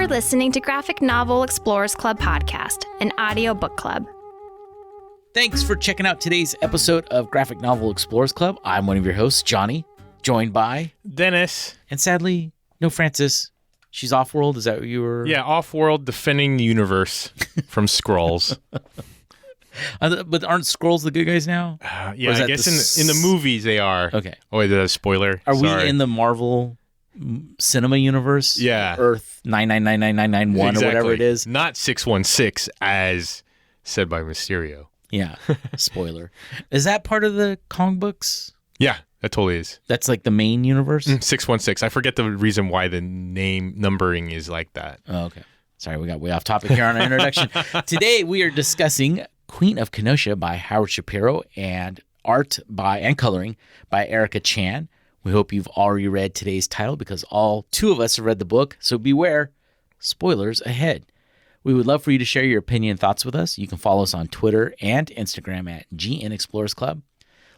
for listening to Graphic Novel Explorers Club podcast, an audio book club. Thanks for checking out today's episode of Graphic Novel Explorers Club. I'm one of your hosts, Johnny, joined by Dennis. And sadly, no Francis. She's off-world. Is that what you were? Yeah, off-world, defending the universe from Skrulls. But aren't Skrulls the good guys now? Yeah, I guess in the movies they are. Okay. Oh, wait, that's a spoiler. Are Sorry. we in the Marvel cinema universe? Yeah. Earth 9999991 exactly. or whatever it is. Not 616 as said by Mysterio. Yeah. Spoiler. Is that part of the comic books? Yeah, that totally is. That's like the main universe? 616. I forget the reason why the name numbering is like that. Oh, okay. Sorry, we got way off topic here on our introduction. Today we are discussing Queen of Kenosha by Howard Shapiro and art and coloring by Erica Chan. We hope you've already read today's title because all two of us have read the book, so beware, spoilers ahead. We would love for you to share your opinion and thoughts with us. You can follow us on Twitter and Instagram at GN Explorers Club.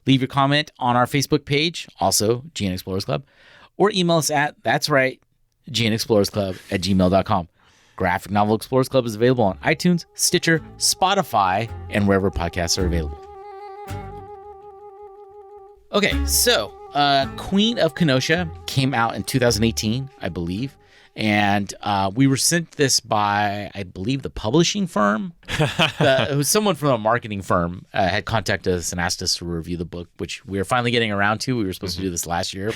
Leave your comment on our Facebook page, also GN Explorers Club, or email us at, that's right, gnexplorersclub@gmail.com. Graphic Novel Explorers Club is available on iTunes, Stitcher, Spotify, and wherever podcasts are available. Okay, so Queen of Kenosha came out in 2018, I believe. And we were sent this by, I believe, the publishing firm. It was someone from a marketing firm had contacted us and asked us to review the book, which we are finally getting around to. We were supposed to do this last year.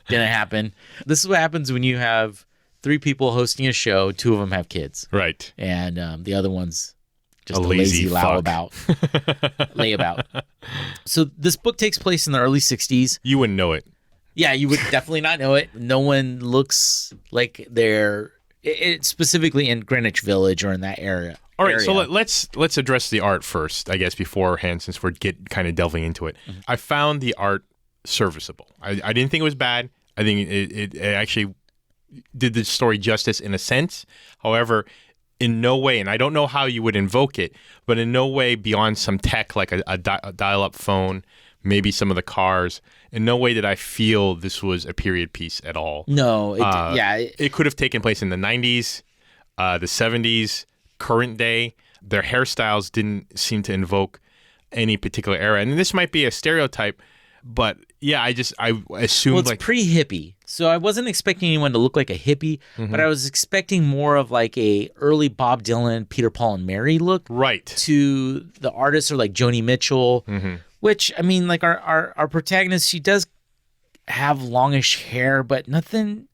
Didn't happen. This is what happens when you have 3 people hosting a show. 2 of them have kids. Right. And the other one's just a lazy layabout. So this book takes place in the early 60s. You wouldn't know it. Yeah, you would definitely not know it. No one looks like they're specifically in Greenwich Village or in that area. All right, so let's address the art first, I guess, beforehand, since we're kind of delving into it. Mm-hmm. I found the art serviceable. I didn't think it was bad. I think it actually did the story justice in a sense. However, in no way, and I don't know how you would invoke it, but in no way beyond some tech like a dial-up phone, maybe some of the cars. In no way did I feel this was a period piece at all. No, it could have taken place in the 90s, the 70s, current day. Their hairstyles didn't seem to invoke any particular era. And this might be a stereotype, but yeah, I assumed well, it's pre-hippie. So I wasn't expecting anyone to look like a hippie, but I was expecting more of like a early Bob Dylan, Peter, Paul, and Mary look. Right. To the artists are like Joni Mitchell. Mm-hmm. Which, I mean, like our protagonist, she does have longish hair, but nothing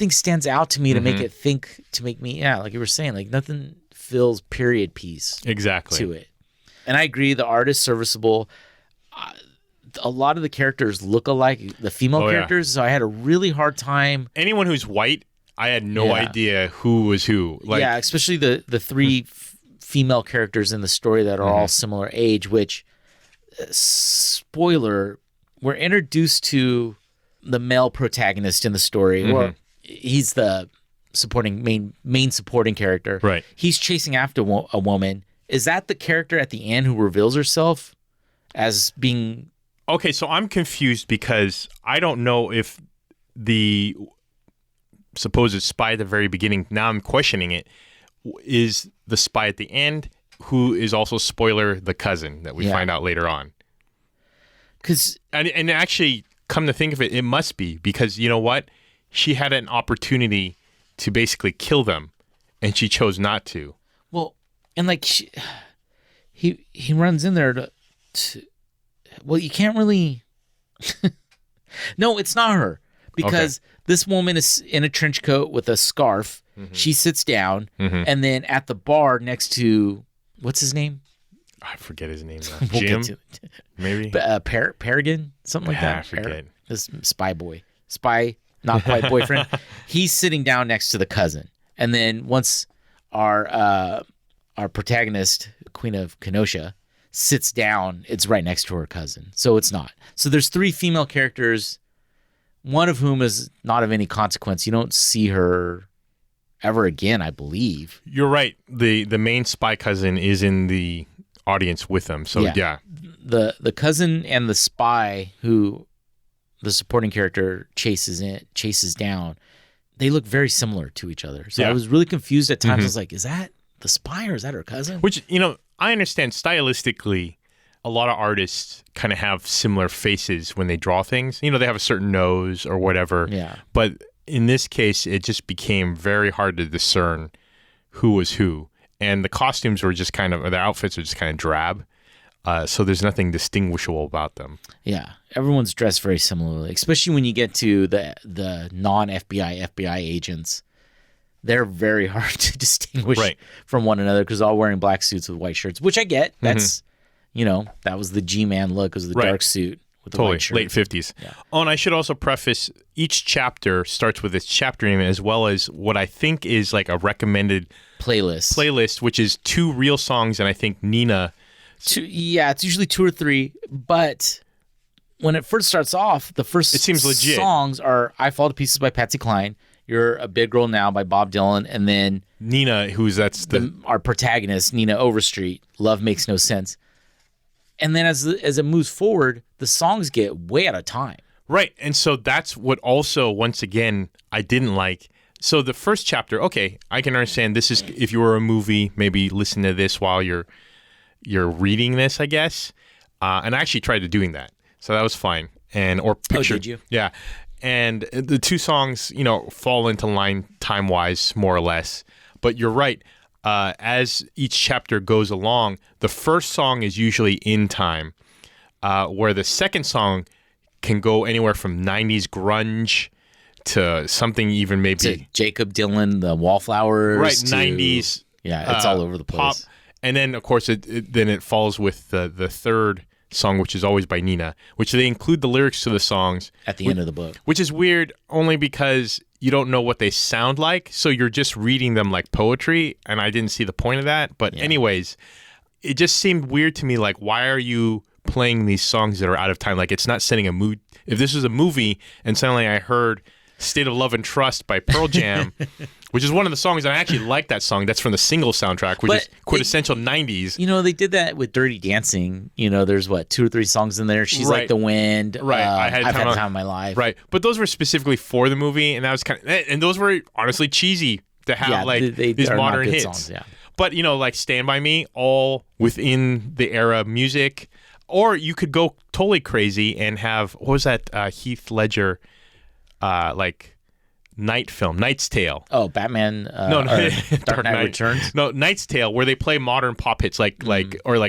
stands out to me to make it make me, like you were saying, like nothing feels period piece exactly to it. And I agree, the art is serviceable. A lot of the characters look alike, the female characters, so I had a really hard time. Anyone who's white, I had no idea who was who. Like, yeah, especially the 3 female characters in the story that are all similar age, which... spoiler, we're introduced to the male protagonist in the story, or he's the main supporting character. Right. He's chasing after a woman. Is that the character at the end who reveals herself as being... Okay, so I'm confused because I don't know if the supposed spy at the very beginning, now I'm questioning it, is the spy at the end who is also, spoiler, the cousin that we find out later on. And actually, come to think of it, it must be, because you know what? She had an opportunity to basically kill them, and she chose not to. Well, and like he runs in there to well, you can't really... No, it's not her, because this woman is in a trench coat with a scarf. Mm-hmm. She sits down, and then at the bar next to... What's his name? I forget his name now. We'll Jim? Maybe? Peregrine? Something like that? I forget. This spy boy. Spy, not quite boyfriend. He's sitting down next to the cousin. And then once our protagonist, Queen of Kenosha, sits down, it's right next to her cousin. So it's not. So there's 3 female characters, one of whom is not of any consequence. You don't see her ever again, I believe. You're right. The main spy cousin is in the audience with them. So yeah. The cousin and the spy who the supporting character chases down, they look very similar to each other. So Yeah. I was really confused at times. I was like, is that the spy or is that her cousin? Which, I understand stylistically, a lot of artists kind of have similar faces when they draw things. They have a certain nose or whatever. Yeah. But in this case, it just became very hard to discern who was who. And the costumes were just kind of, or the outfits are just kind of drab. So there's nothing distinguishable about them. Yeah. Everyone's dressed very similarly, especially when you get to the non-FBI agents. They're very hard to distinguish from one another because they're all wearing black suits with white shirts, which I get. That's, that was the G-Man look, was the dark suit with the white shirt. Late 50s. Yeah. Oh, and I should also preface, each chapter starts with its chapter name as well as what I think is like a recommended playlist, which is 2 real songs, and I think Nina... it's usually 2 or 3, but when it first starts off, the first it seems legit. songs are I Fall to Pieces by Patsy Cline, You're a Big Girl Now by Bob Dylan, and then Nina, our protagonist, Nina Overstreet, Love Makes No Sense. And then as it moves forward, the songs get way out of time. Right, and so that's what also, once again, I didn't like. So the first chapter, okay, I can understand this is, if you were a movie, maybe listen to this while you're reading this, I guess. And I actually tried doing that, so that was fine. Or picture. Oh, did you? Yeah. And the 2 songs, fall into line time-wise, more or less. But you're right. As each chapter goes along, the first song is usually in time, where the second song can go anywhere from 90s grunge to something even maybe... To Jacob Dylan, the Wallflowers. Right, to, 90s. Yeah, it's all over the place. Pop. And then, of course, it falls with the third song, which is always by Nina, which they include the lyrics to the songs. At the end of the book. Which is weird only because you don't know what they sound like, so you're just reading them like poetry, and I didn't see the point of that. But anyways, it just seemed weird to me, like, why are you playing these songs that are out of time? Like, it's not setting a mood. If this was a movie and suddenly I heard State of Love and Trust by Pearl Jam, which is one of the songs, and I actually like that song. That's from the single soundtrack, which is quintessential 90s. They did that with Dirty Dancing. There's 2 or 3 songs in there. She's Like the Wind. Right. I've had the time of my life. Right. But those were specifically for the movie, and that was and those were honestly cheesy to have these modern hits. Songs, yeah. But like Stand By Me, all within the era music. Or you could go totally crazy and have, what was that Heath Ledger Knight's Tale. Oh, Batman. No, Dark Knight Returns. No, Knight's Tale, where they play modern pop hits like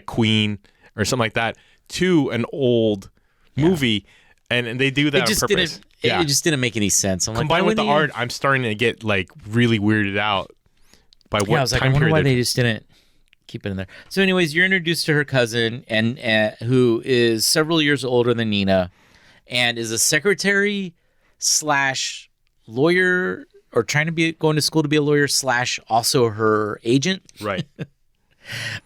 Queen or something like that to an old movie, and they do that on purpose. It just didn't make any sense. I'm combined with the art, I'm starting to get really weirded out by what I was like, time I wonder period why they just didn't keep it in there. So, anyways, you're introduced to her cousin, and who is several years older than Nina, and is a secretary / lawyer, or going to school to be a lawyer / also her agent. Right.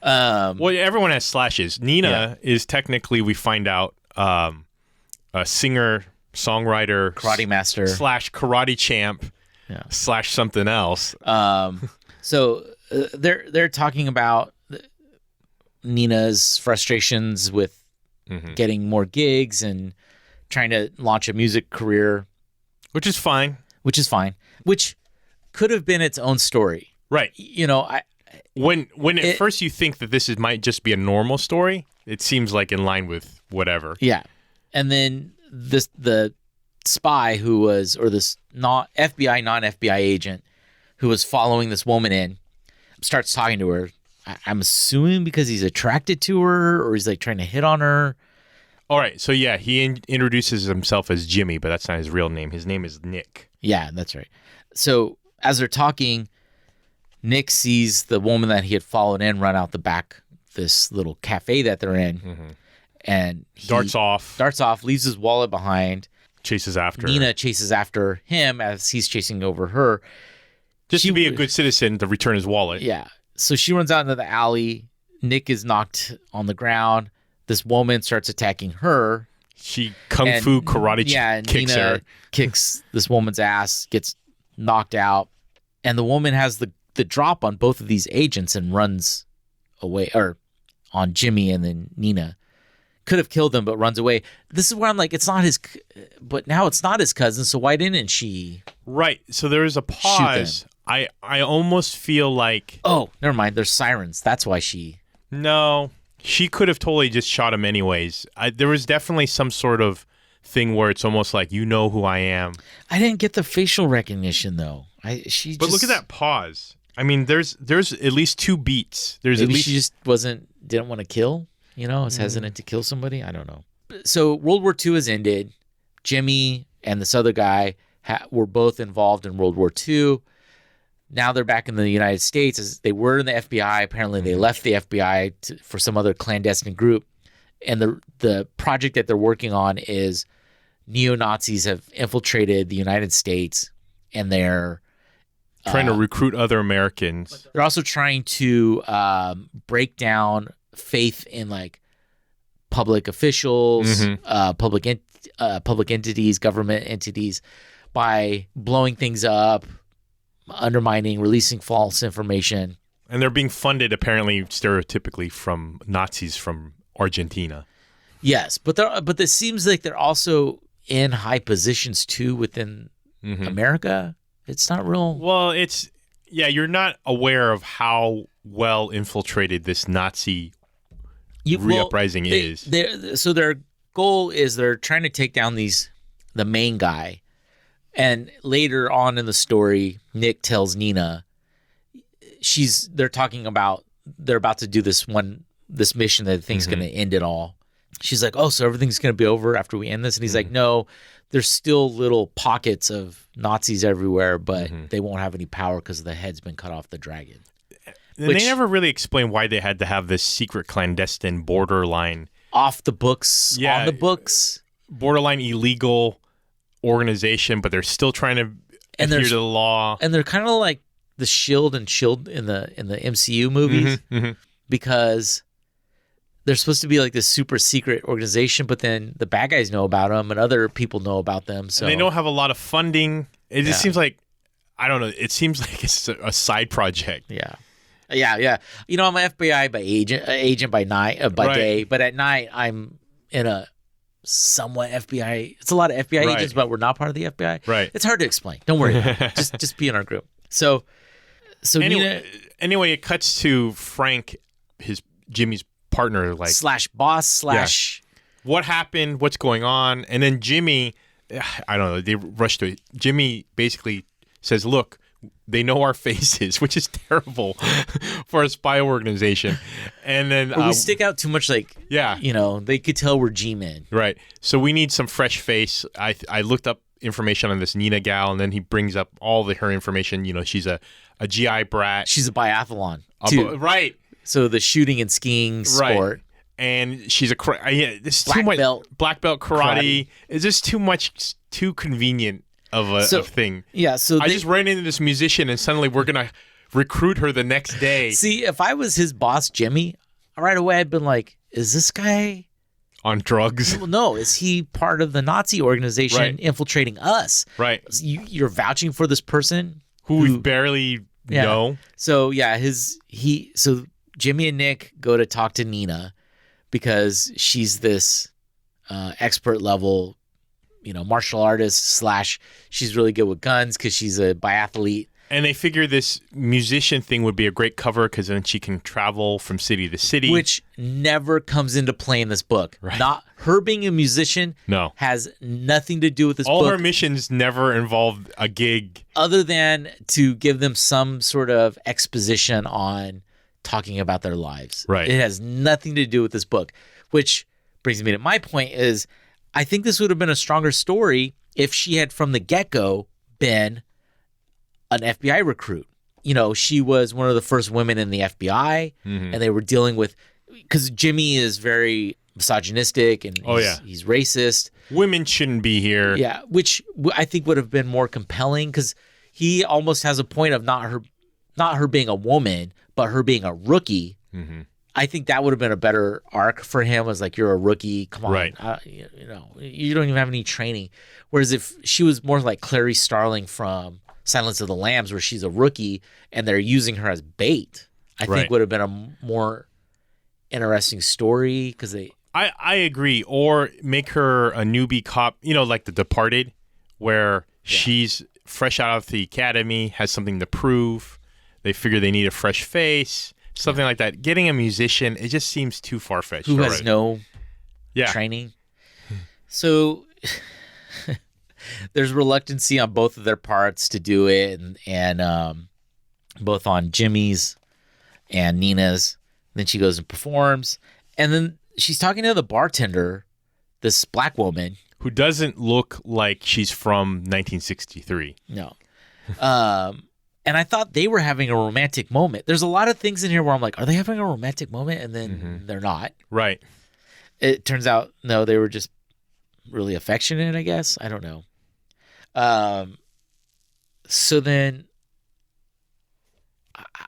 Well, everyone has slashes. Nina is technically, we find out, a singer, songwriter, karate master / karate champ / something else. So they're talking about Nina's frustrations with getting more gigs and trying to launch a music career, which is fine. Which could have been its own story, right? When at first you think that this might just be a normal story, it seems like in line with whatever. Yeah, and then the spy who was, or this non-FBI agent who was following this woman in, starts talking to her. I'm assuming because he's attracted to her, or he's trying to hit on her. All right, so he introduces himself as Jimmy, but that's not his real name. His name is Nick. Yeah, that's right. So as they're talking, Nick sees the woman that he had followed in run out the back of this little cafe that they're in, and he darts off, leaves his wallet behind, chases after. Nina chases after him as he's chasing over her. Just to be a good citizen to return his wallet. Yeah. So she runs out into the alley. Nick is knocked on the ground. This woman starts attacking her. She kung fu karate kicks Nina her. Kicks this woman's ass, gets knocked out. And the woman has the drop on both of these agents and runs away, or on Jimmy, and then Nina could have killed him, but runs away. This is where I'm like, it's not his, but now it's not his cousin. So why didn't she? Right. So there is a pause. I almost feel like, oh, never mind. There's sirens. That's why she. No, she could have totally just shot him anyways. There was definitely some sort of thing where it's almost like, you know who I am. I didn't get the facial recognition though. But look at that pause. I mean, there's at least 2 beats. There's Maybe at least she just didn't want to kill. Was hesitant to kill somebody. I don't know. So World War II has ended. Jimmy and this other guy were both involved in World War II. Now they're back in the United States. As they were in the FBI. Apparently, they left the FBI for some other clandestine group. And the project that they're working on is neo-Nazis have infiltrated the United States, and they're trying to recruit other Americans. They're also trying to break down faith in like public officials, public entities, government entities, by blowing things up, undermining, releasing false information. And they're being funded apparently stereotypically from Nazis from Argentina. Yes, but it seems like they're also in high positions too within America. It's not real. Well, you're not aware of how well infiltrated this Nazi uprising is. So their goal is they're trying to take down the main guy. And later on in the story, Nick tells Nina, they're about to do this mission that they think's going to end it all. She's like, oh, so everything's going to be over after we end this? And he's like, no, there's still little pockets of Nazis everywhere, but they won't have any power because the head's been cut off the dragon. And they never really explained why they had to have this secret clandestine borderline. Off the books, on the books. Borderline illegal organization, but they're still trying to adhere to the law. And they're kind of like the Shield in the MCU movies because they're supposed to be like this super secret organization, but then the bad guys know about them and other people know about them. So and they don't have a lot of funding. It just seems like, I don't know. It seems like it's a side project. Yeah. I'm an FBI agent by night, by day, but at night I'm in a somewhat FBI. It's a lot of FBI agents, but we're not part of the FBI. Right. It's hard to explain. Don't worry about it. Just be in our group. So anyway, it cuts to Frank, Jimmy's partner, like slash boss what happened, what's going on, and then Jimmy, I don't know, they rush to it. Jimmy basically says, look, they know our faces, which is terrible for a spy organization. And then we stick out too much, like, they could tell we're G-men. Right. So we need some fresh face. I looked up information on this Nina gal, and then he brings up all her information. She's a GI brat. She's a biathlon too. Right. So the shooting and skiing sport. And she's this is black belt karate. Is this too convenient of a thing? Yeah. So I just ran into this musician, and suddenly we're gonna recruit her the next day. See, if I was his boss, Jimmy, right away I'd been like, is this guy on drugs? Well, no, is he part of the Nazi organization infiltrating us? Right. You're vouching for this person who we barely know. So so Jimmy and Nick go to talk to Nina because she's this expert level, martial artist / she's really good with guns because she's a biathlete. And they figure this musician thing would be a great cover because then she can travel from city to city. Which never comes into play in this book. Right. Not her being a musician has nothing to do with this book. All her missions never involved a gig. Other than to give them some sort of exposition on talking about their lives. Right. It has nothing to do with this book. Which brings me to my point is I think this would have been a stronger story if she had from the get-go been an FBI recruit. She was one of the first women in the FBI, and they were dealing with, because Jimmy is very misogynistic and he's racist. Women shouldn't be here. Yeah, which I think would have been more compelling because he almost has a point of not her being a woman, but her being a rookie. Mm-hmm. I think that would have been a better arc for him. Was like, you're a rookie. Come on, right. You don't even have any training. Whereas if she was more like Clarice Starling from Silence of the Lambs, where she's a rookie and they're using her as bait, I think would have been a more interesting story because I agree. Or make her a newbie cop, like The Departed, where she's fresh out of the academy, has something to prove. They figure they need a fresh face, something like that. Getting a musician, it just seems too far-fetched. Who has no training. So there's reluctancy on both of their parts to do it, and both on Jimmy's and Nina's. Then she goes and performs, and then she's talking to the bartender, this black woman who doesn't look like she's from 1963. No. And I thought they were having a romantic moment. There's a lot of things in here where I'm like, are they having a romantic moment? And then they're not. Right. It turns out, no, they were just really affectionate, I guess. I don't know. So then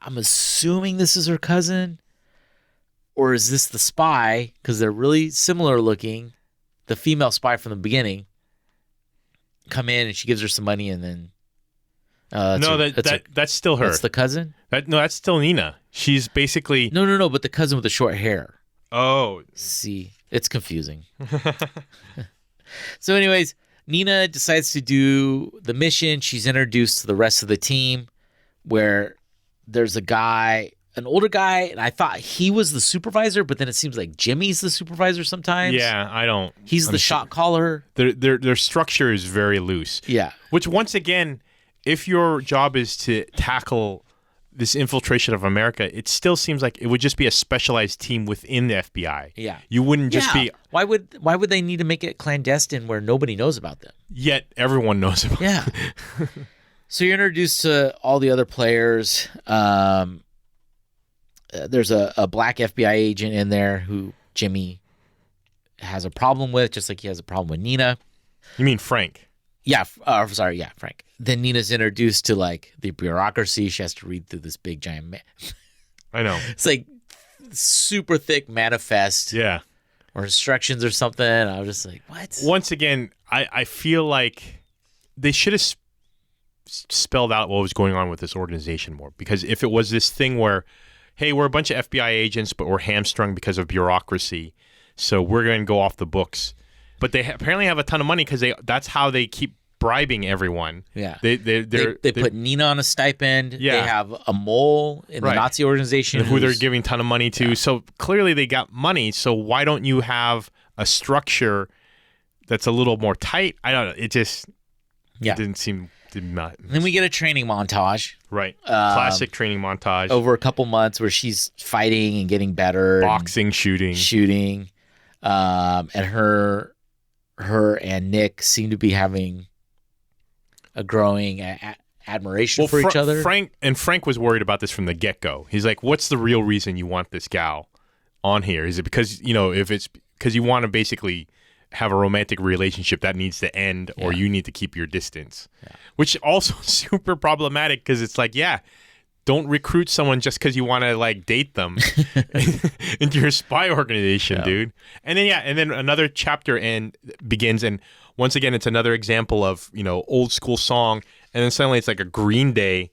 I'm assuming this is her cousin. Or is this the spy? Because they're really similar looking. The female spy from the beginning come in and she gives her some money, and then that's still her. That's the cousin. That's still Nina. She's basically no. But the cousin with the short hair. Oh, see, it's confusing. So, anyways, Nina decides to do the mission. She's introduced to the rest of the team, where there's a guy. An older guy, and I thought he was the supervisor, but then it seems like Jimmy's the supervisor sometimes. Yeah, I don't. He's the shot caller. Their structure is very loose. Yeah. Which, once again, if your job is to tackle this infiltration of America, it still seems like it would just be a specialized team within the FBI. Yeah. You wouldn't just be. Why would they need to make it clandestine where nobody knows about them? Yet everyone knows about them. Yeah. So you're introduced to all the other players. There's a black FBI agent in there who Jimmy has a problem with, just like he has a problem with Nina. You mean Frank? Yeah. Frank. Then Nina's introduced to like the bureaucracy. She has to read through this big giant. I know. It's like super thick manifest. Yeah. Or instructions or something. I was just like, what? Once again, I feel like they should have spelled out what was going on with this organization more. Because if it was this thing where, hey, we're a bunch of FBI agents, but we're hamstrung because of bureaucracy, so we're going to go off the books. But they apparently have a ton of money because that's how they keep bribing everyone. Yeah. They put Nina on a stipend. Yeah. They have a mole in the Nazi organization. Who they're giving a ton of money to. Yeah. So clearly they got money, so why don't you have a structure that's a little more tight? I don't know. It just didn't seem... Then we get a training montage. Right. Classic training montage. Over a couple months where she's fighting and getting better. Boxing, shooting. And her and Nick seem to be having a growing admiration for each other. Frank was worried about this from the get-go. He's like, what's the real reason you want this gal on here? Is it because, if it's because you want to basically have a romantic relationship that needs to end, or you need to keep your distance, which also super problematic because it's like, don't recruit someone just because you want to like date them into your spy organization, dude. And then another chapter begins, and once again it's another example of old school song, and then suddenly it's like a Green Day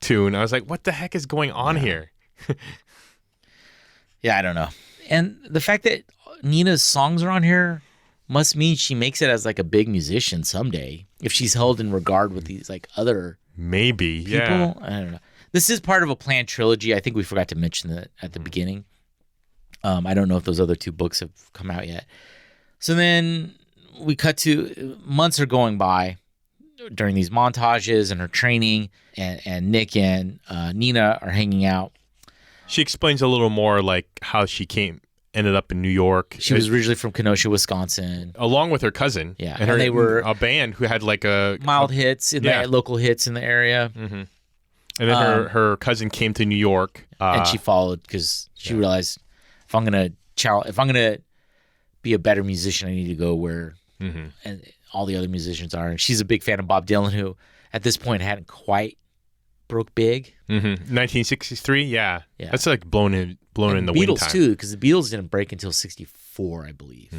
tune. I was like, what the heck is going on here? I don't know. And the fact that Nina's songs are on here must mean she makes it as like a big musician someday if she's held in regard with these like other maybe people. Yeah, I don't know. This is part of a planned trilogy. I think we forgot to mention that at the beginning. I don't know if those other two books have come out yet. So then we cut to months are going by during these montages and her training, and Nick and Nina are hanging out. She explains a little more like how she ended up in New York. She was originally from Kenosha, Wisconsin. Along with her cousin. Yeah. And they were a band who had like mild hits in the local hits in the area. Mm-hmm. And then her cousin came to New York. And she followed because she realized if I'm gonna be a better musician, I need to go where and all the other musicians are. And she's a big fan of Bob Dylan, who at this point hadn't quite broke big. 1963, yeah. That's like blown in the wind time. Beatles too, because the Beatles didn't break until 64, I believe.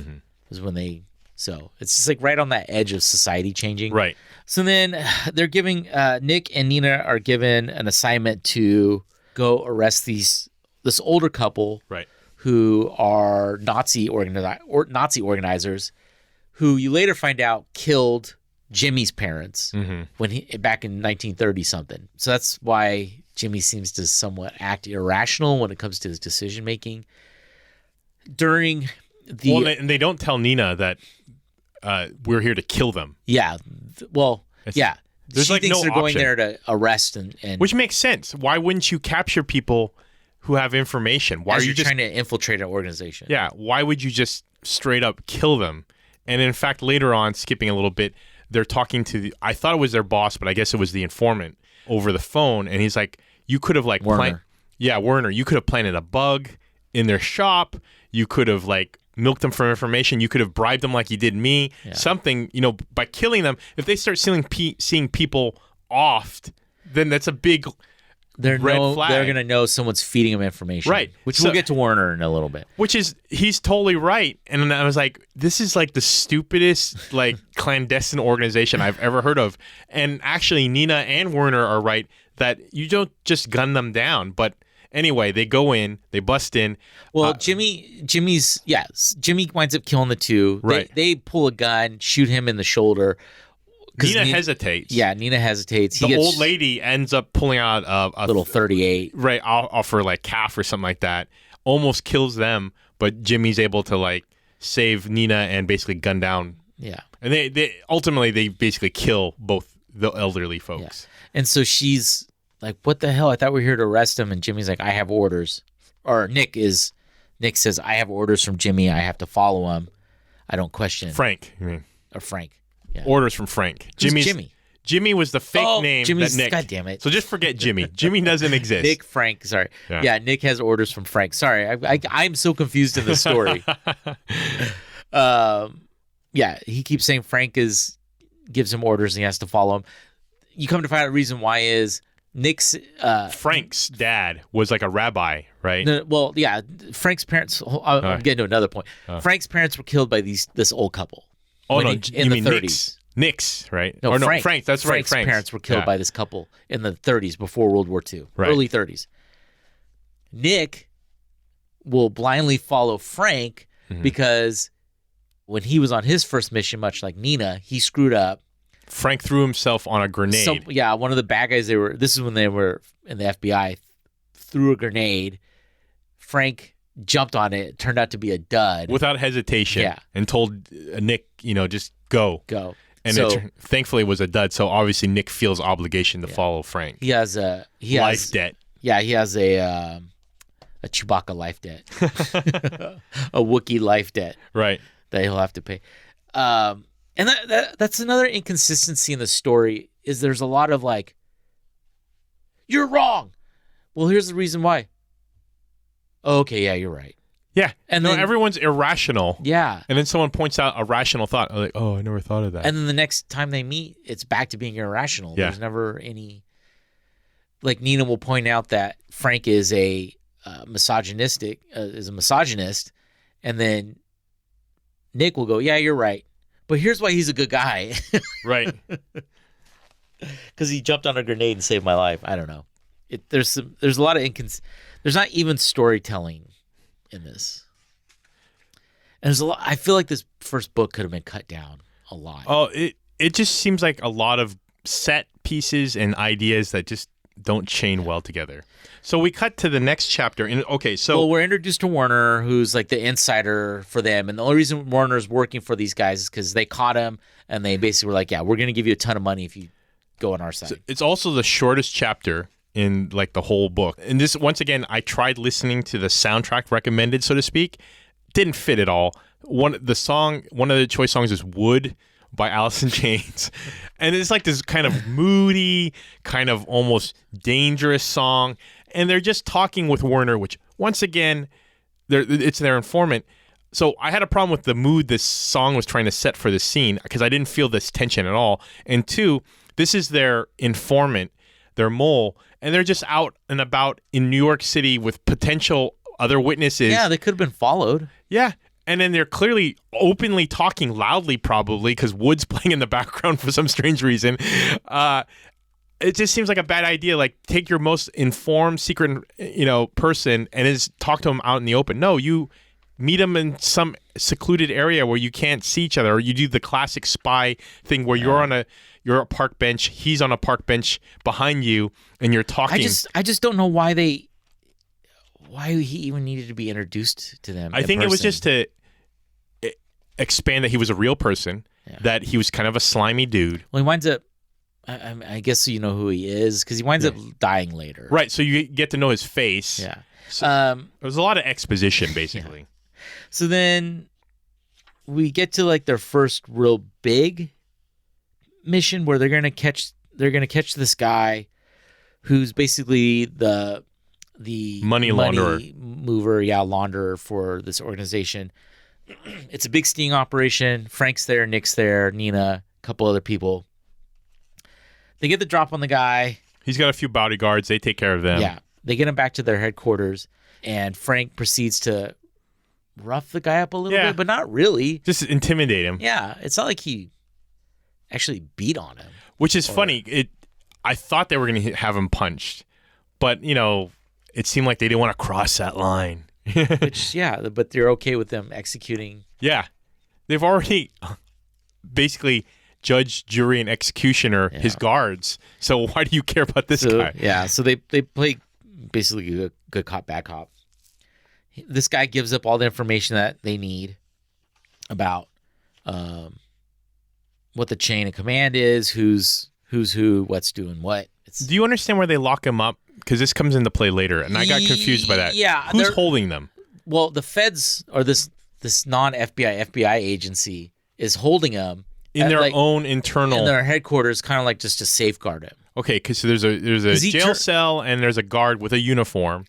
Was when they. So it's just like right on that edge of society changing. Right. So then they're giving Nick and Nina are given an assignment to go arrest this older couple. Right. who are Nazi organizers, who you later find out killed Jimmy's parents back in 1930 something. So that's why Jimmy seems to somewhat act irrational when it comes to his decision making. During the and they don't tell Nina that we're here to kill them. Yeah, well, yeah. There's she like thinks no they're going option. there to arrest and Which makes sense. Why wouldn't you capture people who have information? Why as are you you're just trying to infiltrate an organization? Yeah, why would you just straight up kill them? And in fact, later on, skipping a little bit, they're talking to I thought it was their boss, but I guess it was the informant over the phone, and he's like, you could have like Werner. Werner, you could have planted a bug in their shop. You could have like milked them for information. You could have bribed them like you did me. Yeah. Something, by killing them. If they start seeing people off, then that's a big red flag. They're going to know someone's feeding them information. Right. Which So- we'll get to Werner in a little bit. He's totally right. And I was like, this is like the stupidest like clandestine organization I've ever heard of. And actually, Nina and Werner are right that you don't just gun them down. But anyway, they go in, they bust in. Well, Jimmy winds up killing the two. Right. They pull a gun, shoot him in the shoulder. Nina hesitates. Yeah, Nina hesitates. The old lady ends up pulling out a little 38. Right, off her like calf or something like that. Almost kills them, but Jimmy's able to like save Nina and basically gun down. Yeah. And they ultimately they basically kill both the elderly folks. Yeah. And so she's like, what the hell? I thought we were here to arrest him. And Jimmy's like, I have orders. Or Nick says, I have orders from Jimmy. I have to follow him. I don't question. Frank, you mean. Or Frank. Yeah. Orders from Frank. Who's Jimmy? Jimmy was the fake name Jimmy's, that Nick. God damn it. So just forget Jimmy. Jimmy doesn't exist. Nick, Frank, sorry. Yeah, Nick has orders from Frank. Sorry, I'm so confused in this story. Yeah, he keeps saying Frank gives him orders and he has to follow him. You come to find out the reason why is Nick's... Frank's dad was like a rabbi, right? Well, yeah, Frank's parents... I'm getting to another point. Frank's parents were killed by this old couple. Oh, no, in the 30s. Nick's, right? No, Frank. That's right. Frank's parents were killed by this couple in the 30s before World War II, Right. early 30s. Nick will blindly follow Frank because when he was on his first mission, much like Nina, he screwed up. Frank threw himself on a grenade. One of the bad guys, this is when they were in the FBI, threw a grenade. Frank jumped on it. It turned out to be a dud. Without hesitation. Yeah. And told Nick, just go. Go. And thankfully it was a dud. So obviously Nick feels obligation to follow Frank. He has life debt. Yeah, he has a Chewbacca life debt, a Wookiee life debt, Right. that he'll have to pay. And that's another inconsistency in the story is there's a lot of like, you're wrong. Well, here's the reason why. Okay, yeah, you're right. Yeah. And no, then- everyone's irrational. Yeah. And then someone points out a rational thought. I'm like, oh, I never thought of that. And then the next time they meet, it's back to being irrational. Yeah. There's never any... Like Nina will point out that Frank is a misogynist, and then Nick will go, yeah, you're right. But here's why he's a good guy. Right. Because he jumped on a grenade and saved my life. I don't know. There's a lot of there's not even storytelling in this. And there's a lot. I feel like this first book could have been cut down a lot. Oh, it just seems like a lot of set pieces and ideas that just don't chain well together. So we cut to the next chapter. Well, we're introduced to Werner, who's like the insider for them. And the only reason Werner's working for these guys is because they caught him and they basically were like, yeah, we're going to give you a ton of money if you go on our side. So it's also the shortest chapter in like the whole book. And this, once again, I tried listening to the soundtrack recommended, so to speak. Didn't fit at all. One of the choice songs is Wood by Alice in Chains. And it's like this kind of moody, kind of almost dangerous song. And they're just talking with Werner, which once again, it's their informant. So I had a problem with the mood this song was trying to set for the scene because I didn't feel this tension at all. And two, this is their informant, their mole, and they're just out and about in New York City with potential other witnesses. Yeah, they could have been followed. Yeah. And then they're clearly openly talking loudly, probably, because Wood's playing in the background for some strange reason. it just seems like a bad idea. Like, take your most informed, secret, person and just talk to him out in the open. No, you meet him in some secluded area where you can't see each other, or you do the classic spy thing where you're on a park bench, he's on a park bench behind you, and you're talking. I just don't know why he even needed to be introduced to them. I think it was just to expand that he was a real person, that he was kind of a slimy dude. Well, he winds up, I guess you know who he is, because he winds up dying later. Right, so you get to know his face. Yeah. So, there's a lot of exposition, basically. Yeah. So then we get to like their first real big mission where they're gonna catch this guy who's basically the money launderer launderer for this organization. It's a big sting operation. Frank's there, Nick's there, Nina, a couple other people. They get the drop on the guy. He's got a few bodyguards. They take care of them. Yeah. They get him back to their headquarters, and Frank proceeds to rough the guy up a little bit, but not really. Just intimidate him. Yeah. It's not like he actually beat on him. Which is funny. I thought they were going to have him punched, but, it seemed like they didn't want to cross that line. But they're okay with them executing. Yeah. They've already basically judge, jury, and executioner his guards. So why do you care about this guy? Yeah, so they play basically a good cop, bad cop. This guy gives up all the information that they need about what the chain of command is, who's who, what's doing what. Do you understand where they lock him up? Because this comes into play later, and I got confused by that. Yeah. Who's holding them? Well, the feds, or this non-FBI agency, is holding them in their own internal, in their headquarters, kind of like just to safeguard him. Okay, because so there's a jail cell and there's a guard with a uniform,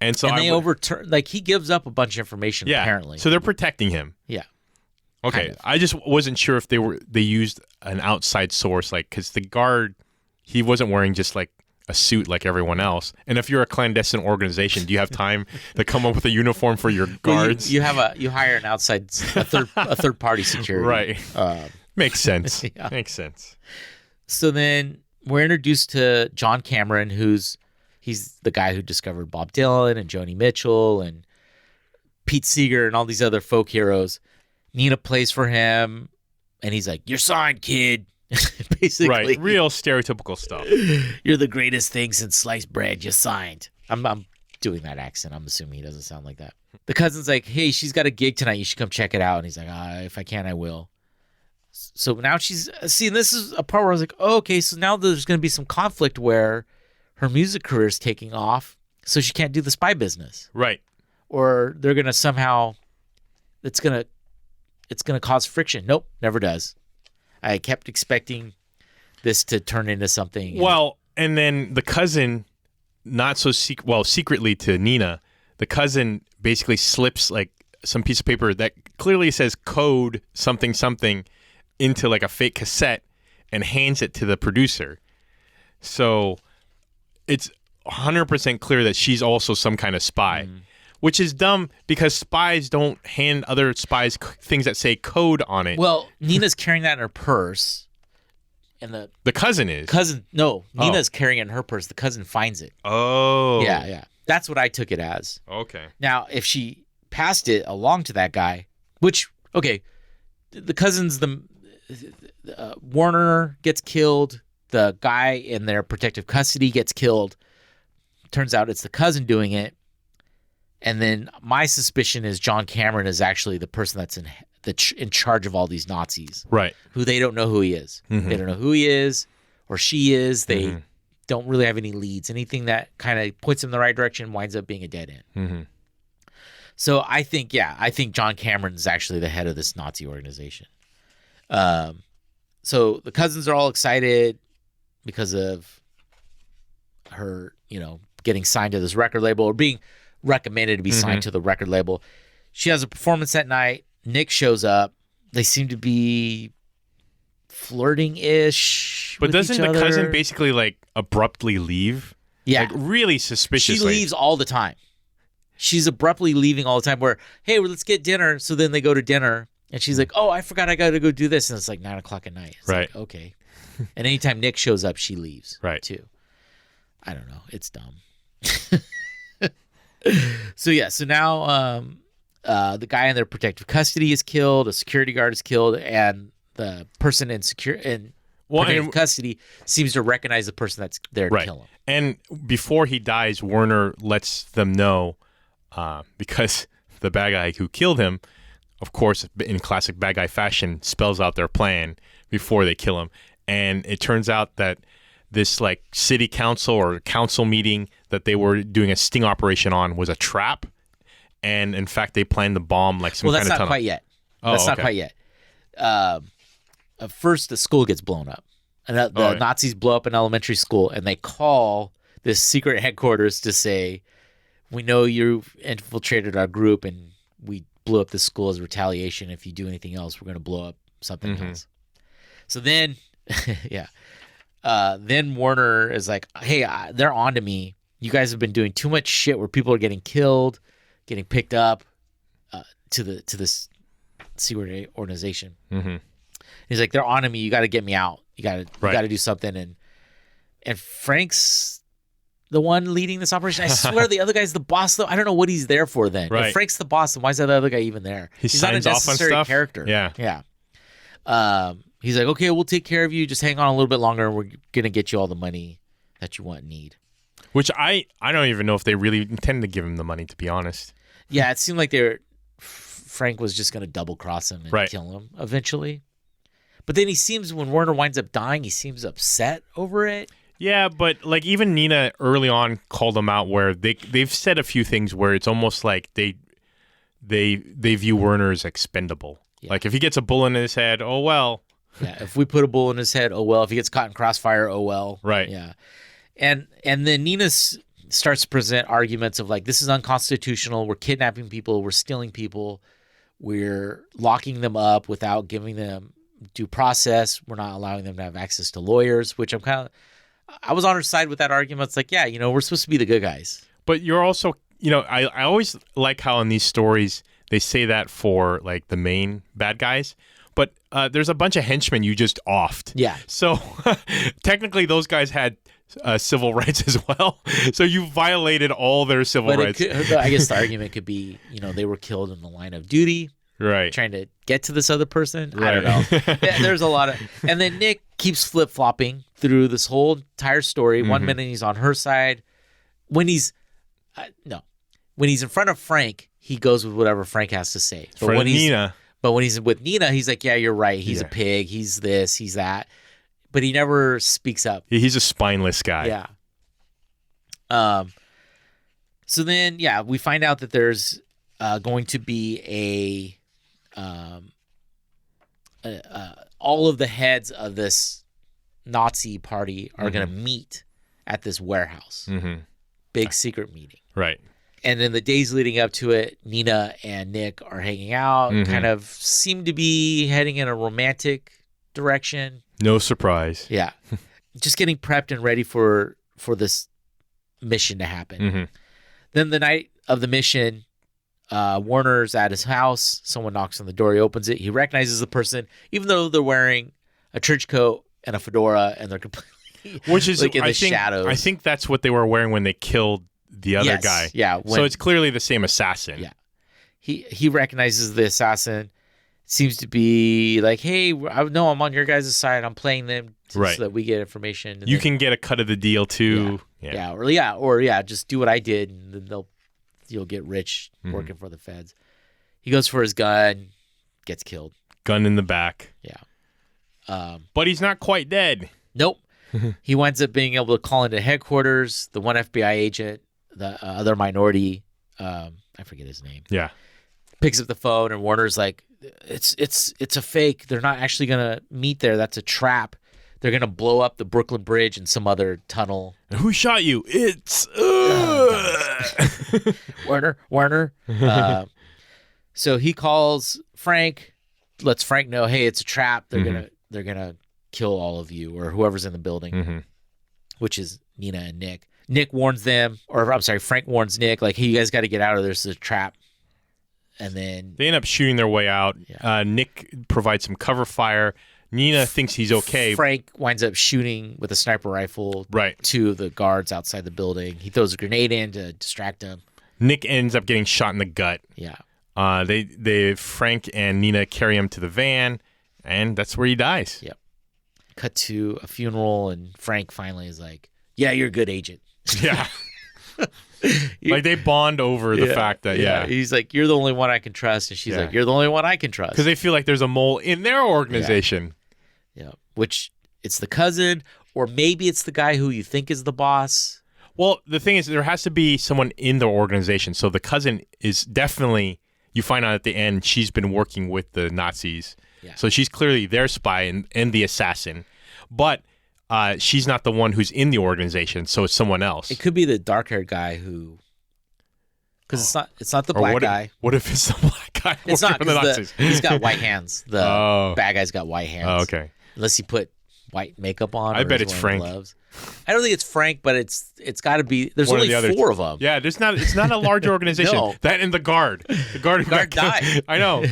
and so they overturn. Like, he gives up a bunch of information. Apparently, so they're protecting him. Yeah. Okay, kind of. I just wasn't sure if they used an outside source, like, because the guard, he wasn't wearing just like a suit like everyone else. And if you're a clandestine organization, do you have time to come up with a uniform for your guards? Well, you hire an outside a third party security. Right. Makes sense. Yeah. Makes sense. So then we're introduced to John Cameron, he's the guy who discovered Bob Dylan and Joni Mitchell and Pete Seeger and all these other folk heroes. Nina plays for him, and he's like, "You're signed, kid." Basically, right? Real stereotypical stuff. You're the greatest thing since sliced bread. You signed. I'm doing that accent. I'm assuming he doesn't sound like that. The cousin's like, "Hey, she's got a gig tonight. You should come check it out." And he's like, "If I can, I will." So now she's this is a part where I was like, oh, okay, so now there's going to be some conflict where her music career is taking off, so she can't do the spy business. Right. Or they're going to somehow, it's going to cause friction. Nope, never does. I kept expecting this to turn into something. Well, and then the cousin, not so secretly to Nina, the cousin basically slips like some piece of paper that clearly says code something into like a fake cassette and hands it to the producer. So it's 100% clear that she's also some kind of spy, which is dumb because spies don't hand other spies things that say code on it. Well, Nina's carrying that in her purse. And the cousin is. Nina's carrying it in her purse. The cousin finds it. Oh. Yeah. That's what I took it as. Okay. Now, if she passed it along to that guy, which, okay, the cousin's Warner gets killed. The guy in their protective custody gets killed. Turns out it's the cousin doing it. And then my suspicion is John Cameron is actually the person that's in charge of all these Nazis. Right. Who they don't know who he is. Mm-hmm. They don't know who he is or she is. They don't really have any leads. Anything that kind of points them in the right direction winds up being a dead end. Mm-hmm. So I think John Cameron is actually the head of this Nazi organization. So the cousins are all excited because of her, getting signed to this record label or being recommended to be signed to the record label. She has a performance that night. Nick shows up. They seem to be flirting-ish. But doesn't the other. cousin basically like abruptly leave? Yeah. Like really suspiciously. She leaves all the time. She's abruptly leaving all the time where, hey, let's get dinner. So then they go to dinner and she's like, oh, I forgot I got to go do this. And it's like 9:00 at night. It's right. like, okay. And anytime Nick shows up, she leaves. Right. Too. I don't know. It's dumb. So now the guy in their protective custody is killed, a security guard is killed, and the person in protective custody seems to recognize the person that's there to kill him. And before he dies, Werner lets them know, because the bad guy who killed him, of course, in classic bad guy fashion, spells out their plan before they kill him. And it turns out that this like city council or council meeting that they were doing a sting operation on was a trap. And in fact, they planned the bomb like some kind of tunnel. Well, that's not quite yet. That's not quite yet. First, the school gets blown up. And the Nazis blow up an elementary school, and they call this secret headquarters to say, we know you've infiltrated our group, and we blew up the school as retaliation. If you do anything else, we're going to blow up something else. So then, then Werner is like, hey, they're on to me. You guys have been doing too much shit where people are getting killed, getting picked up to this secret organization. He's like, they're on to me. You got to get me out. You got to do something. And Frank's the one leading this operation. I swear the other guy's the boss, though. I don't know what he's there for then. Right. If Frank's the boss, then why is that other guy even there? He's not a necessary character. Yeah. He's like, okay, we'll take care of you. Just hang on a little bit longer, and we're going to get you all the money that you want and need. Which I don't even know if they really intended to give him the money, to be honest. Yeah, it seemed like Frank was just going to double cross him and kill him eventually. But then when Werner winds up dying, he seems upset over it. Yeah, but like even Nina early on called him out where they've said a few things where it's almost like they view Werner as expendable. Yeah. Like if he gets a bullet in his head, oh well. Yeah, if we put a bullet in his head, oh well. If he gets caught in crossfire, oh well. Right. Yeah. And then Nina starts to present arguments of like, this is unconstitutional. We're kidnapping people. We're stealing people. We're locking them up without giving them due process. We're not allowing them to have access to lawyers, which I was on her side with that argument. It's like, yeah, we're supposed to be the good guys. But you're also, I always like how in these stories they say that for like the main bad guys. But there's a bunch of henchmen you just offed. Yeah. So technically those guys had civil rights as well. So you violated all their civil rights. I guess the argument could be, they were killed in the line of duty. Right. Trying to get to this other person. Right. I don't know. Yeah, there's a lot of... And then Nick keeps flip-flopping through this whole entire story. One minute he's on her side. When he's... When he's in front of Frank, he goes with whatever Frank has to say. But when Nina... But when he's with Nina, he's like, yeah, you're right. He's a pig. He's this. He's that. But he never speaks up. He's a spineless guy. Yeah. So then, we find out that there's going to be all of the heads of this Nazi party are going to meet at this warehouse. Big secret meeting. Right. And in the days leading up to it, Nina and Nick are hanging out, kind of seem to be heading in a romantic direction. No surprise. Yeah. Just getting prepped and ready for this mission to happen. Then the night of the mission, Werner's at his house. Someone knocks on the door. He opens it. He recognizes the person, even though they're wearing a trench coat and a fedora, and they're completely which is like in the shadows. I think that's what they were wearing when they killed the other guy. Yeah. So it's clearly the same assassin. Yeah. He recognizes the assassin. Seems to be like, hey, I'm on your guys' side. I'm playing them so that we get information. And you can get a cut of the deal too. Or just do what I did, and then you'll get rich working for the feds. He goes for his gun, gets killed. Gun in the back. Yeah. But he's not quite dead. Nope. He winds up being able to call into headquarters. The one FBI agent, the other minority, I forget his name. Yeah. Picks up the phone, and Warner's like, it's a fake. They're not actually gonna meet there. That's a trap. They're gonna blow up the Brooklyn Bridge and some other tunnel. Who shot you? It's Werner. So he calls Frank, lets Frank know, hey, it's a trap. They're gonna kill all of you or whoever's in the building, which is Nina and Nick. Nick warns them, or I'm sorry, Frank warns Nick, like, hey, you guys got to get out of there. This is a trap. And then they end up shooting their way out. Yeah. Nick provides some cover fire. Nina thinks he's okay. Frank winds up shooting with a sniper rifle Right. two of the guards outside the building. He throws a grenade in to distract him. Nick ends up getting shot in the gut. Yeah. Frank and Nina carry him to the van, and that's where he dies. Yep. Cut to a funeral, and Frank finally is like, "Yeah, you're a good agent." Yeah. Like they bond over the fact that He's like, "You're the only one I can trust," and she's like, "You're the only one I can trust." because they feel like there's a mole in their organization. Yeah. Which it's the cousin, or maybe it's the guy who you think is the boss. Well, the thing is, there has to be someone in the organization. So the cousin is definitely. You find out at the end she's been working with the Nazis. Yeah. So she's clearly their spy and the assassin. But she's not the one who's in the organization, so it's someone else. It could be the dark-haired guy who, because it's not the black guy. What if it's the black guy? It's not working for the because Nazis? he's got white hands. The bad guy's got white hands. Oh, okay. Unless he put white makeup on. I or bet is it's wearing Frank. Gloves. I don't think it's Frank, but it's got to be. There's One of only the other 4 of them. Yeah, it's not a large organization. No. That and the guard. The guard died. I know.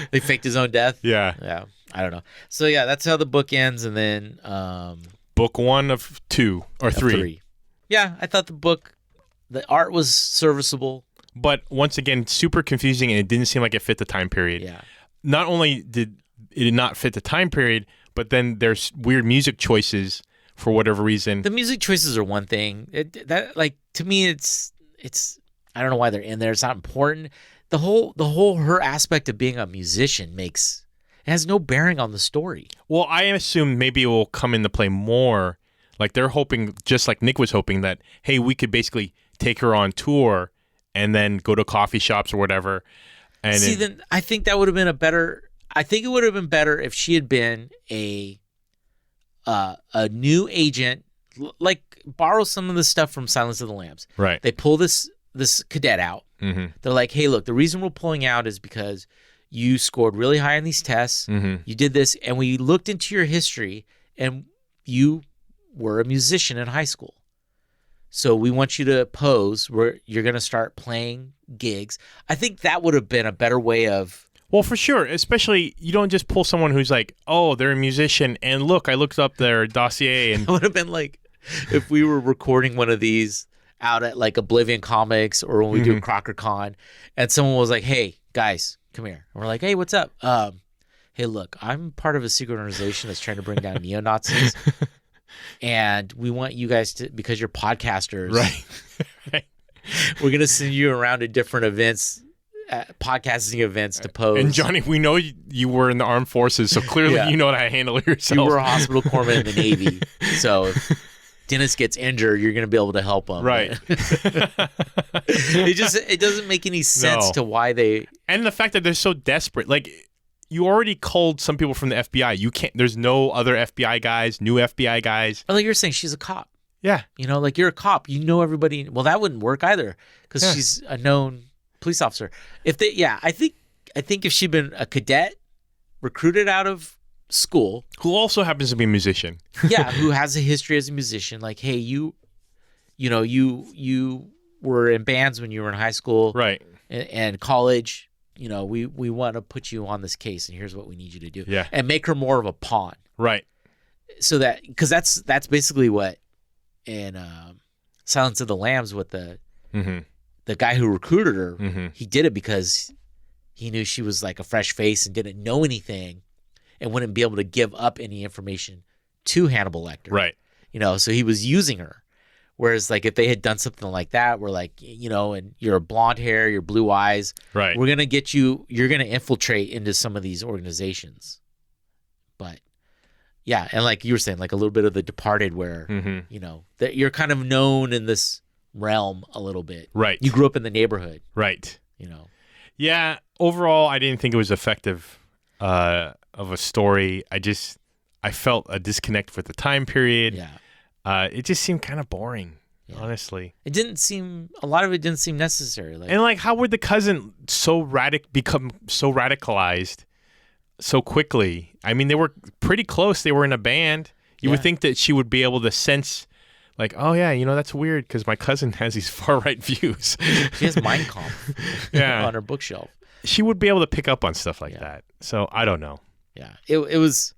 They faked his own death. Yeah. Yeah. I don't know. So yeah, that's how the book ends, and then Book 1 of 2 or 3. Yeah, I thought the art was serviceable. But once again, super confusing, and it didn't seem like it fit the time period. Yeah. Not only did it not fit the time period, but then there's weird music choices for whatever reason. The music choices are one thing. To me, it's I don't know why they're in there. It's not important. The whole her aspect of being a musician it has no bearing on the story. Well, I assume maybe it will come into play more. Like they're hoping, just like Nick was hoping, that hey, we could basically take her on tour and then go to coffee shops or whatever. And then I think that would have been I think it would have been better if she had been a new agent, like borrow some of the stuff from Silence of the Lambs. Right. They pull this cadet out. Mm-hmm. They're like, hey, look, the reason we're pulling out is because you scored really high on these tests. Mm-hmm. You did this, and we looked into your history, and you were a musician in high school. So we want you to pose where you're going to start playing gigs. I think that would have been a better way of... Well, for sure. Especially, you don't just pull someone who's like, oh, they're a musician, and look, I looked up their dossier. And It would have been like if we were recording one of these out at like Oblivion Comics or when we do CrockerCon, and someone was like, hey, guys, come here. And we're like, hey, what's up? Hey, look, I'm part of a secret organization that's trying to bring down neo-Nazis. And we want you guys to, because you're podcasters, right. We're going to send you around to different events, podcasting events to pose. And Johnny, we know you were in the armed forces, so clearly you know how to handle yourself. You were a hospital corpsman in the Navy, so if Dennis gets injured, you're going to be able to help him. Right. It doesn't make any sense to why they... And the fact that they're so desperate. Like, you already called some people from the FBI. You can't... There's no other FBI guys, new FBI guys. Well, like you're saying, she's a cop. Yeah. You know, like you're a cop. You know everybody. Well, that wouldn't work either because she's a known police officer. I think if she'd been a cadet recruited out of school, who also happens to be a musician. who has a history as a musician, like, hey, you were in bands when you were in high school, right, and college. You know, we want to put you on this case, and here's what we need you to do. Yeah, and make her more of a pawn. Right. So that because that's basically what in Silence of the Lambs with the guy who recruited her, he did it because he knew she was like a fresh face and didn't know anything and wouldn't be able to give up any information to Hannibal Lecter. Right. You know, so he was using her. Whereas like if they had done something like that, where like, you know, and you're blonde hair, your blue eyes, right, we're going to get you're going to infiltrate into some of these organizations. But yeah, and like you were saying, like a little bit of The Departed where, you know, that you're kind of known in this realm a little bit. Right. You grew up in the neighborhood. Right. You know. Yeah, overall, I didn't think it was effective of a story. I felt a disconnect with the time period. Yeah. It just seemed kind of boring, honestly. A lot of it didn't seem necessary. Like, and like, how would the cousin become so radicalized so quickly? I mean, they were pretty close. They were in a band. You would think that she would be able to sense, like, oh yeah, you know, that's weird because my cousin has these far right views. She has Mein Kampf on her bookshelf. She would be able to pick up on stuff like that. So I don't know. Yeah, it was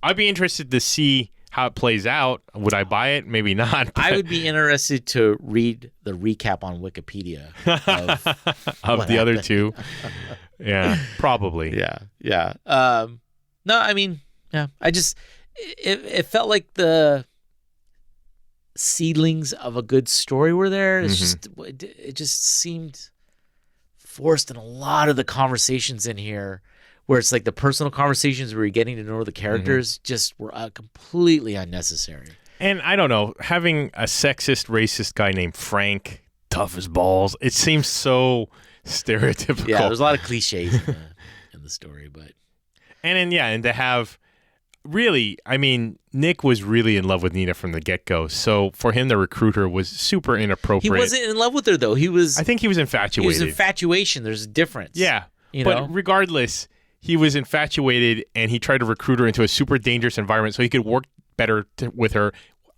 I'd be interested to see how it plays out. Would I buy it? Maybe not. I would be interested to read the recap on Wikipedia of the other two. Yeah, probably. Yeah. No, I mean, yeah. It felt like the seedlings of a good story were there. It just seemed forced in a lot of the conversations in here, where it's like the personal conversations where you're getting to know the characters just were completely unnecessary. And I don't know, having a sexist, racist guy named Frank, tough as balls, it seems so stereotypical. Yeah, there's a lot of cliches in the story, but and to have really, I mean, Nick was really in love with Nina from the get-go. So for him, the recruiter was super inappropriate. he wasn't in love with her though. I think he was infatuated. He was infatuation. There's a difference. Yeah, you but know? regardless, he was infatuated, and he tried to recruit her into a super dangerous environment so he could work better with her.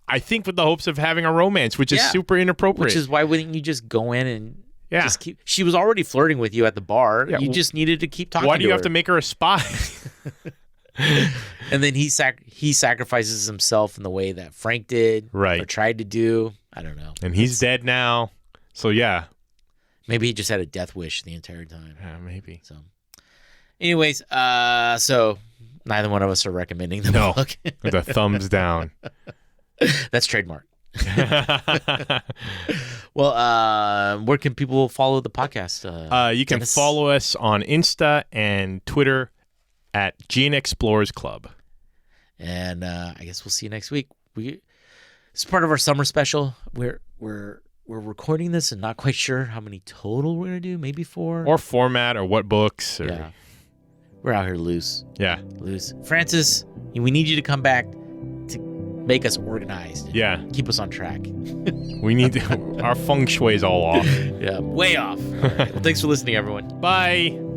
I think with the hopes of having a romance, which is super inappropriate. Which is why wouldn't you just go in and just keep? She was already flirting with you at the bar. Yeah, you just needed to keep talking. Why do you have her. to make her a spy? And then he sacrifices himself in the way that Frank did, right? Or tried to do. I don't know. And he's dead now. So yeah, maybe he just had a death wish the entire time. Yeah, maybe. So, anyways, so neither one of us are recommending the book. With a thumbs down. That's trademark. Well, where can people follow the podcast? You can follow us on Insta and Twitter at Epxlores Club. And I guess we'll see you next week. It's part of our summer special. We're recording this and not quite sure how many total we're gonna do. Maybe 4 or format or what books. Or... Yeah, we're out here loose. Yeah, loose. Francis, we need you to come back to make us organized. Yeah, keep us on track. We need to, our feng shui is all off. Yeah, way off. All right. Well, thanks for listening, everyone. Bye.